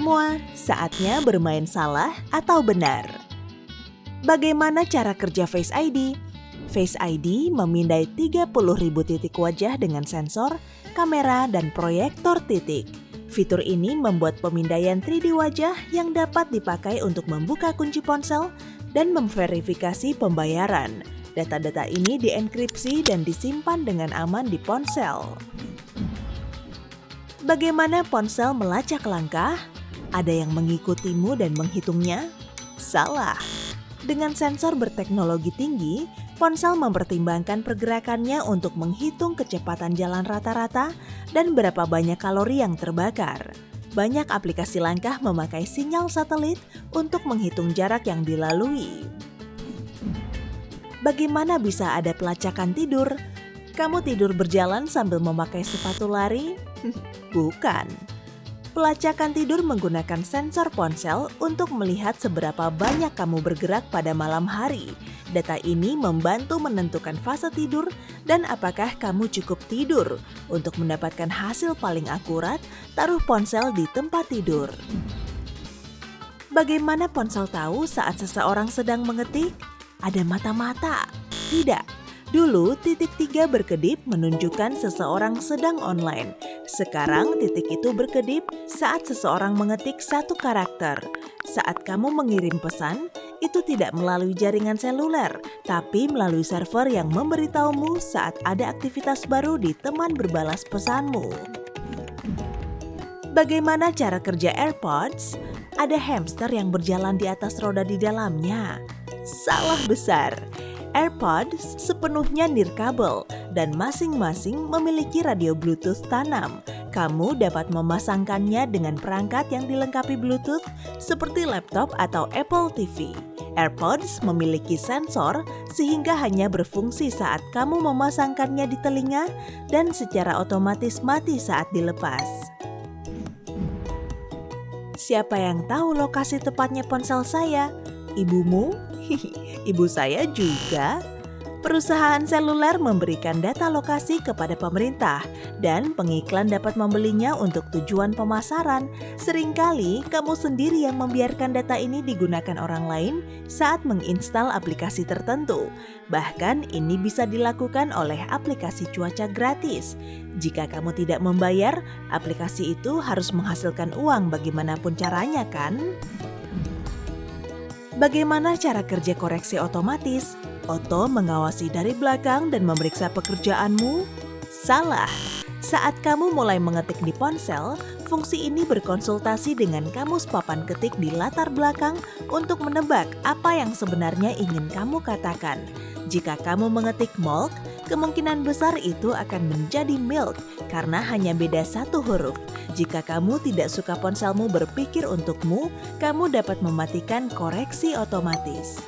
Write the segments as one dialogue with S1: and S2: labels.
S1: semua, saatnya bermain salah atau benar. Bagaimana cara kerja Face ID? Face ID memindai 30.000 titik wajah dengan sensor, kamera, dan proyektor titik. Fitur ini membuat pemindaian 3D wajah yang dapat dipakai untuk membuka kunci ponsel dan memverifikasi pembayaran. Data-data ini dienkripsi dan disimpan dengan aman di ponsel. Bagaimana ponsel melacak langkah? Ada yang mengikutimu dan menghitungnya? Salah. Dengan sensor berteknologi tinggi, ponsel mempertimbangkan pergerakannya untuk menghitung kecepatan jalan rata-rata dan berapa banyak kalori yang terbakar. Banyak aplikasi langkah memakai sinyal satelit untuk menghitung jarak yang dilalui. Bagaimana bisa ada pelacakan tidur? Kamu tidur berjalan sambil memakai sepatu lari? Bukan. Pelacakan tidur menggunakan sensor ponsel untuk melihat seberapa banyak kamu bergerak pada malam hari. Data ini membantu menentukan fase tidur dan apakah kamu cukup tidur. Untuk mendapatkan hasil paling akurat, taruh ponsel di tempat tidur. Bagaimana ponsel tahu saat seseorang sedang mengetik? Ada mata-mata? Tidak. Dulu, titik 3 berkedip menunjukkan seseorang sedang online. Sekarang, titik itu berkedip saat seseorang mengetik satu karakter. Saat kamu mengirim pesan, itu tidak melalui jaringan seluler, tapi melalui server yang memberitahumu saat ada aktivitas baru di teman berbalas pesanmu. Bagaimana cara kerja AirPods? Ada hamster yang berjalan di atas roda di dalamnya. Salah besar. AirPods sepenuhnya nirkabel dan masing-masing memiliki radio Bluetooth tanam. Kamu dapat memasangkannya dengan perangkat yang dilengkapi Bluetooth seperti laptop atau Apple TV. AirPods memiliki sensor sehingga hanya berfungsi saat kamu memasangkannya di telinga dan secara otomatis mati saat dilepas. Siapa yang tahu lokasi tepatnya ponsel saya? Ibumu? Ibu saya juga. Perusahaan seluler memberikan data lokasi kepada pemerintah dan pengiklan dapat membelinya untuk tujuan pemasaran. Seringkali kamu sendiri yang membiarkan data ini digunakan orang lain saat menginstal aplikasi tertentu. Bahkan ini bisa dilakukan oleh aplikasi cuaca gratis. Jika kamu tidak membayar, aplikasi itu harus menghasilkan uang bagaimanapun caranya kan? Bagaimana cara kerja koreksi otomatis? Oto mengawasi dari belakang dan memeriksa pekerjaanmu? Salah. Saat kamu mulai mengetik di ponsel, fungsi ini berkonsultasi dengan kamus papan ketik di latar belakang untuk menebak apa yang sebenarnya ingin kamu katakan. Jika kamu mengetik milk, kemungkinan besar itu akan menjadi milk karena hanya beda satu huruf. Jika kamu tidak suka ponselmu berpikir untukmu, kamu dapat mematikan koreksi otomatis.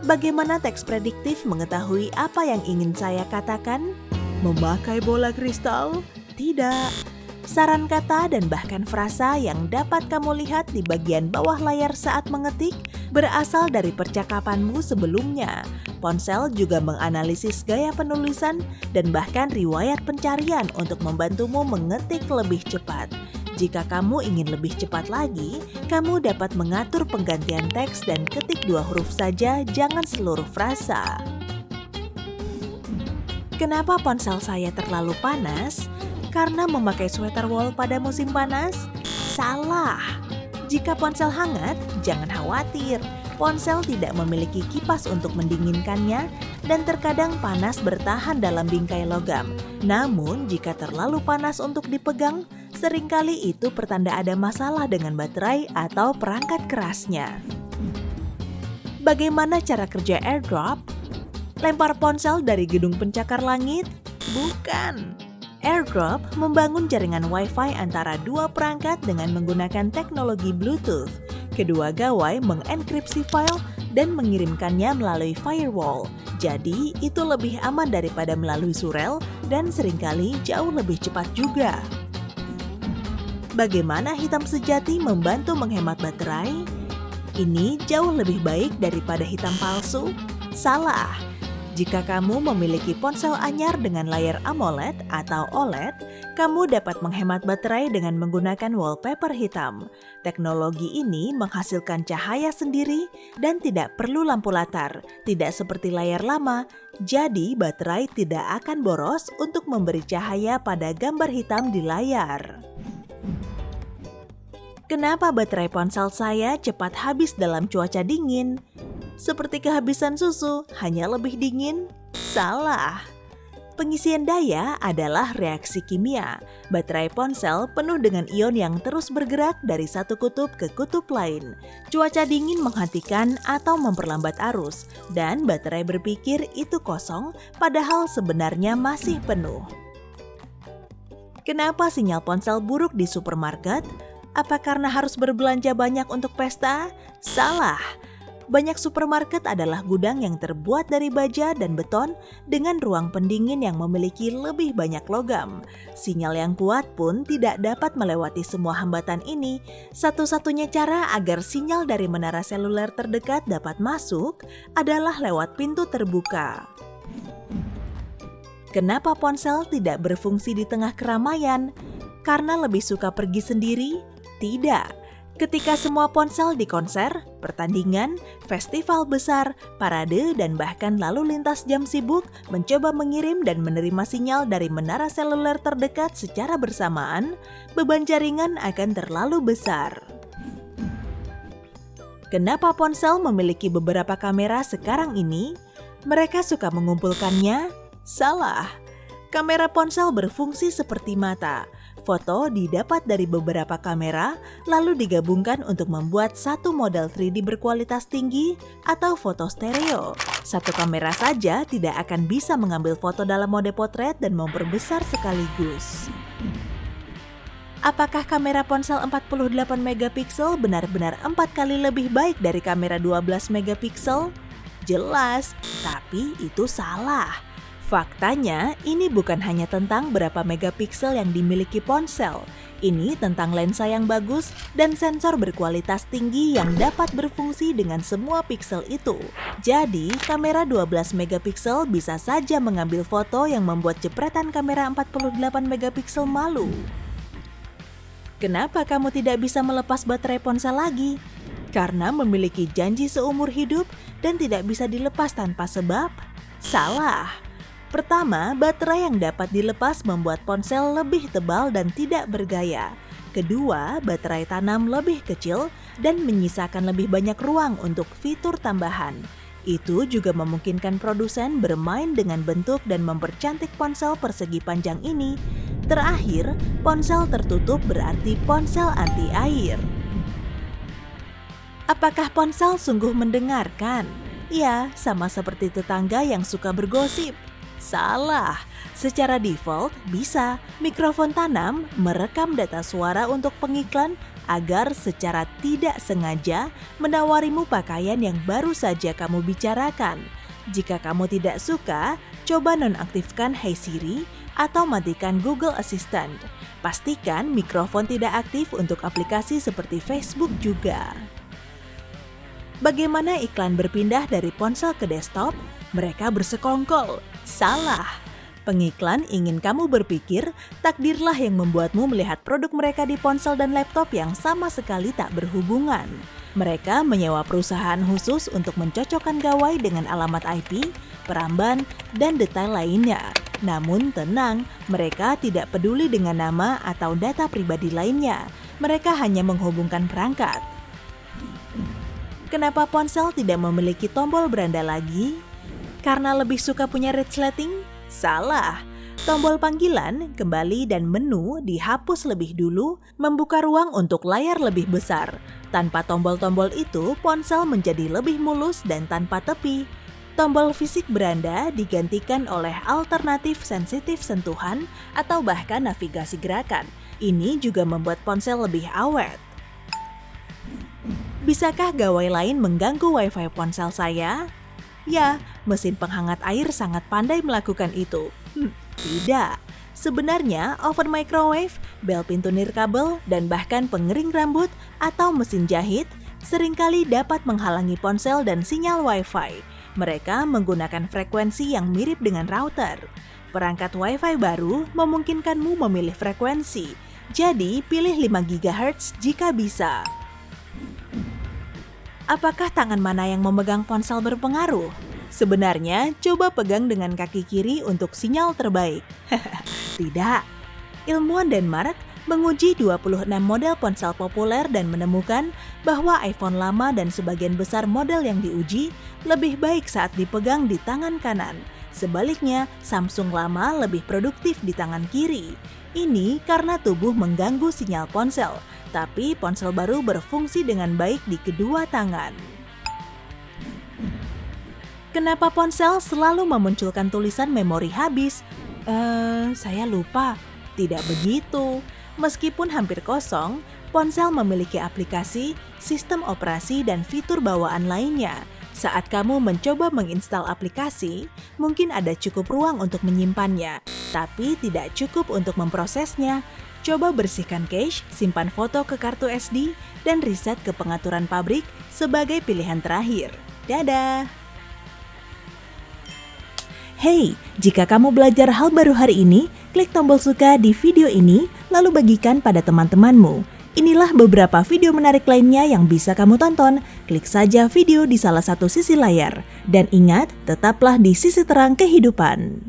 S1: Bagaimana teks prediktif mengetahui apa yang ingin saya katakan? Memakai bola kristal? Tidak. Saran kata dan bahkan frasa yang dapat kamu lihat di bagian bawah layar saat mengetik berasal dari percakapanmu sebelumnya. Ponsel juga menganalisis gaya penulisan dan bahkan riwayat pencarian untuk membantumu mengetik lebih cepat. Jika kamu ingin lebih cepat lagi, kamu dapat mengatur penggantian teks dan ketik 2 huruf saja, jangan seluruh frasa. Kenapa ponsel saya terlalu panas? Karena memakai sweater wool pada musim panas? Salah. Jika ponsel hangat, jangan khawatir. Ponsel tidak memiliki kipas untuk mendinginkannya dan terkadang panas bertahan dalam bingkai logam. Namun, jika terlalu panas untuk dipegang, seringkali itu pertanda ada masalah dengan baterai atau perangkat kerasnya. Bagaimana cara kerja AirDrop? Lempar ponsel dari gedung pencakar langit? Bukan. AirDrop membangun jaringan Wi-Fi antara dua perangkat dengan menggunakan teknologi Bluetooth. Kedua gawai mengenkripsi file dan mengirimkannya melalui firewall. Jadi, itu lebih aman daripada melalui surel dan seringkali jauh lebih cepat juga. Bagaimana hitam sejati membantu menghemat baterai? Ini jauh lebih baik daripada hitam palsu? Salah. Jika kamu memiliki ponsel anyar dengan layar AMOLED atau OLED, kamu dapat menghemat baterai dengan menggunakan wallpaper hitam. Teknologi ini menghasilkan cahaya sendiri dan tidak perlu lampu latar, tidak seperti layar lama, jadi baterai tidak akan boros untuk memberi cahaya pada gambar hitam di layar. Kenapa baterai ponsel saya cepat habis dalam cuaca dingin? Seperti kehabisan susu, hanya lebih dingin? Salah. Pengisian daya adalah reaksi kimia. Baterai ponsel penuh dengan ion yang terus bergerak dari satu kutub ke kutub lain. Cuaca dingin menghentikan atau memperlambat arus, dan baterai berpikir itu kosong, padahal sebenarnya masih penuh. Kenapa sinyal ponsel buruk di supermarket? Apa karena harus berbelanja banyak untuk pesta? Salah. Banyak supermarket adalah gudang yang terbuat dari baja dan beton dengan ruang pendingin yang memiliki lebih banyak logam. Sinyal yang kuat pun tidak dapat melewati semua hambatan ini. Satu-satunya cara agar sinyal dari menara seluler terdekat dapat masuk adalah lewat pintu terbuka. Kenapa ponsel tidak berfungsi di tengah keramaian? Karena lebih suka pergi sendiri? Tidak. Ketika semua ponsel di konser, pertandingan, festival besar, parade, dan bahkan lalu lintas jam sibuk mencoba mengirim dan menerima sinyal dari menara seluler terdekat secara bersamaan, beban jaringan akan terlalu besar. Kenapa ponsel memiliki beberapa kamera sekarang ini? Mereka suka mengumpulkannya? Salah. Kamera ponsel berfungsi seperti mata. Foto didapat dari beberapa kamera, lalu digabungkan untuk membuat satu model 3D berkualitas tinggi atau foto stereo. Satu kamera saja tidak akan bisa mengambil foto dalam mode potret dan memperbesar sekaligus. Apakah kamera ponsel 48 megapiksel benar-benar 4 kali lebih baik dari kamera 12 megapiksel? Jelas, tapi itu salah. Faktanya, ini bukan hanya tentang berapa megapiksel yang dimiliki ponsel. Ini tentang lensa yang bagus dan sensor berkualitas tinggi yang dapat berfungsi dengan semua piksel itu. Jadi, kamera 12 megapiksel bisa saja mengambil foto yang membuat jepretan kamera 48 megapiksel malu. Kenapa kamu tidak bisa melepas baterai ponsel lagi? Karena memiliki janji seumur hidup dan tidak bisa dilepas tanpa sebab? Salah. Pertama, baterai yang dapat dilepas membuat ponsel lebih tebal dan tidak bergaya. Kedua, baterai tanam lebih kecil dan menyisakan lebih banyak ruang untuk fitur tambahan. Itu juga memungkinkan produsen bermain dengan bentuk dan mempercantik ponsel persegi panjang ini. Terakhir, ponsel tertutup berarti ponsel anti air. Apakah ponsel sungguh mendengarkan? Ya, sama seperti tetangga yang suka bergosip. Salah. Secara default bisa mikrofon tanam merekam data suara untuk pengiklan agar secara tidak sengaja menawarimu pakaian yang baru saja kamu bicarakan. Jika kamu tidak suka, coba nonaktifkan Hey Siri atau matikan Google Assistant. Pastikan mikrofon tidak aktif untuk aplikasi seperti Facebook juga. Bagaimana iklan berpindah dari ponsel ke desktop? Mereka bersekongkol. Salah. Pengiklan ingin kamu berpikir takdirlah yang membuatmu melihat produk mereka di ponsel dan laptop yang sama sekali tak berhubungan. Mereka menyewa perusahaan khusus untuk mencocokkan gawai dengan alamat IP, peramban, dan detail lainnya. Namun tenang, mereka tidak peduli dengan nama atau data pribadi lainnya. Mereka hanya menghubungkan perangkat. Kenapa ponsel tidak memiliki tombol beranda lagi? Karena lebih suka punya resleting? Salah. Tombol panggilan, kembali, dan menu dihapus lebih dulu, membuka ruang untuk layar lebih besar. Tanpa tombol-tombol itu, ponsel menjadi lebih mulus dan tanpa tepi. Tombol fisik beranda digantikan oleh alternatif sensitif sentuhan atau bahkan navigasi gerakan. Ini juga membuat ponsel lebih awet. Bisakah gawai lain mengganggu Wi-Fi ponsel saya? Ya, mesin penghangat air sangat pandai melakukan itu. Tidak. Sebenarnya, oven microwave, bel pintu nirkabel, dan bahkan pengering rambut atau mesin jahit seringkali dapat menghalangi ponsel dan sinyal Wi-Fi. Mereka menggunakan frekuensi yang mirip dengan router. Perangkat Wi-Fi baru memungkinkanmu memilih frekuensi, jadi pilih 5 GHz jika bisa. Apakah tangan mana yang memegang ponsel berpengaruh? Sebenarnya, coba pegang dengan kaki kiri untuk sinyal terbaik. Tidak. Ilmuwan Denmark menguji 26 model ponsel populer dan menemukan bahwa iPhone lama dan sebagian besar model yang diuji lebih baik saat dipegang di tangan kanan. Sebaliknya, Samsung lama lebih produktif di tangan kiri. Ini karena tubuh mengganggu sinyal ponsel, tapi ponsel baru berfungsi dengan baik di kedua tangan. Kenapa ponsel selalu memunculkan tulisan memori habis? Saya lupa. Tidak begitu. Meskipun hampir kosong, ponsel memiliki aplikasi, sistem operasi, dan fitur bawaan lainnya. Saat kamu mencoba menginstal aplikasi, mungkin ada cukup ruang untuk menyimpannya, tapi tidak cukup untuk memprosesnya. Coba bersihkan cache, simpan foto ke kartu SD, dan riset ke pengaturan pabrik sebagai pilihan terakhir. Dadah! Hey, jika kamu belajar hal baru hari ini, klik tombol suka di video ini, lalu bagikan pada teman-temanmu. Inilah beberapa video menarik lainnya yang bisa kamu tonton. Klik saja video di salah satu sisi layar. Dan ingat, tetaplah di sisi terang kehidupan.